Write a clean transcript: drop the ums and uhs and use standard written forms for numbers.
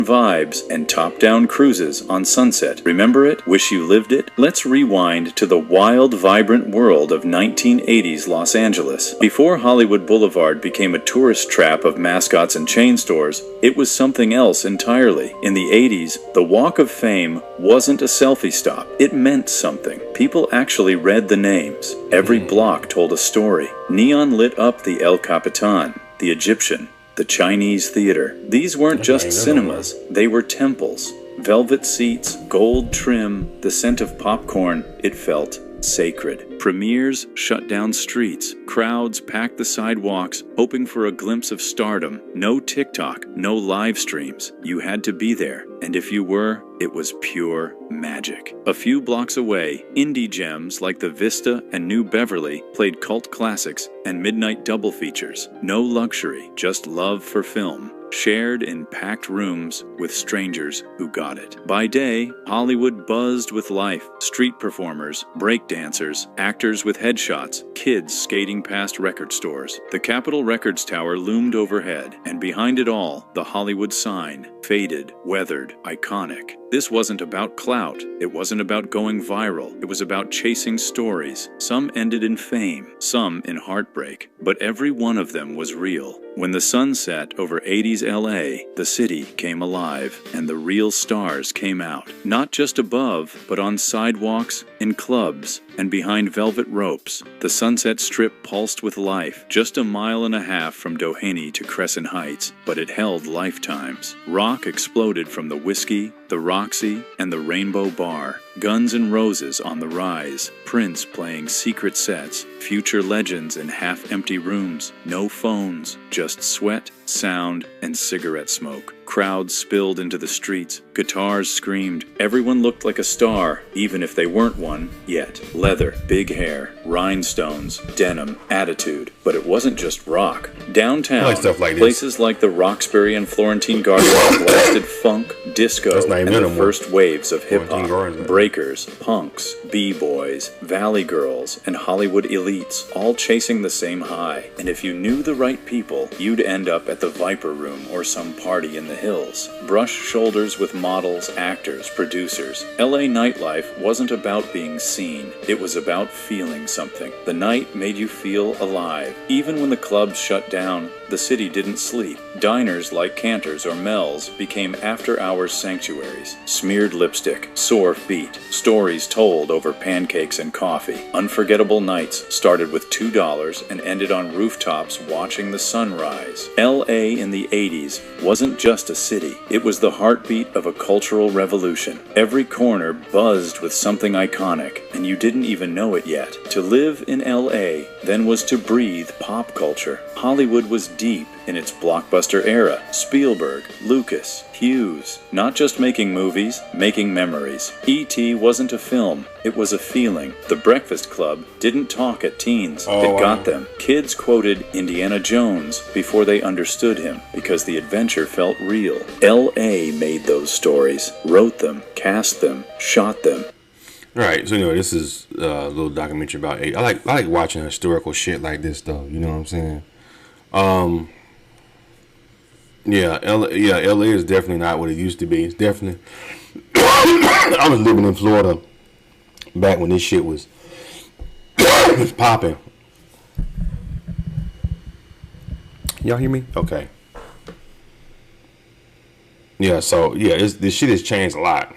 vibes, and top-down cruises on Sunset. Remember it? Wish you lived it? Let's rewind to the wild, vibrant world of 1980s Los Angeles. Before Hollywood Boulevard became a tourist trap of mascots and chain stores, it was something else entirely. In the 80s, the Walk of Fame wasn't a selfie stop. It meant something. People actually read the names. Every block told a story. Neon lit up the El Capitan, the Egyptian, the Chinese theater. These weren't just cinemas, they were temples. Velvet seats, gold trim, the scent of popcorn, it felt sacred. Premieres shut down streets. Crowds packed the sidewalks, hoping for a glimpse of stardom. No TikTok, no live streams. You had to be there, and if you were, it was pure magic. A few blocks away, indie gems like the Vista and New Beverly played cult classics and midnight double features. No luxury, just love for film, shared in packed rooms with strangers who got it. By day, Hollywood buzzed with life. Street performers, break dancers, actors with headshots, kids skating past record stores. The Capitol Records Tower loomed overhead, and behind it all, the Hollywood sign, faded, weathered, iconic. This wasn't about clout. It wasn't about going viral. It was about chasing stories. Some ended in fame, some in heartbreak, but every one of them was real. When the sun set over 80s LA, the city came alive, and the real stars came out. Not just above, but on sidewalks, in clubs, and behind velvet ropes. The Sunset Strip pulsed with life, just a mile and a half from Doheny to Crescent Heights, but it held lifetimes. Rock exploded from the Whiskey, the Roxy, and the Rainbow Bar. Guns N' Roses on the rise. Prince playing secret sets. Future legends in half-empty rooms. No phones, just sweat, sound, and cigarette smoke. Crowds spilled into the streets. Guitars screamed. Everyone looked like a star, even if they weren't one yet. Leather, big hair, rhinestones, denim, attitude. But it wasn't just rock. Downtown, I like stuff like this. Places like the Roxbury and Florentine Gardens blasted funk, disco, and the first waves of hip-hop. Breakers, punks, b-boys, valley girls, and Hollywood elites, all chasing the same high. And if you knew the right people, you'd end up at the Viper Room or some party in the hills. Brush shoulders with models, actors, producers. LA nightlife wasn't about being seen. It was about feeling something. The night made you feel alive. Even when the clubs shut down, the city didn't sleep. Diners like Cantor's or Mel's became after-hours sanctuaries. Smeared lipstick, sore feet, stories told over pancakes and coffee. Unforgettable nights started with $2 and ended on rooftops watching the sunrise. LA in the 80s wasn't just a city. It was the heartbeat of a cultural revolution. Every corner buzzed with something iconic, and you didn't even know it yet. To live in LA then was to breathe pop culture. Hollywood was deep in its blockbuster era. Spielberg, Lucas, Hughes, not just making movies, making memories. E.T. wasn't a film, it was a feeling. The Breakfast Club didn't talk at teens, it got them. Kids quoted Indiana Jones before they understood him because the adventure felt real. L.A. made those stories, wrote them, cast them, shot them. Alright, so anyway, this is a little documentary about I like watching historical shit like this though, you know what I'm saying? LA is definitely not what it used to be. It's definitely I was living in Florida back when this shit was popping. Y'all hear me? Okay. Yeah, so this shit has changed a lot.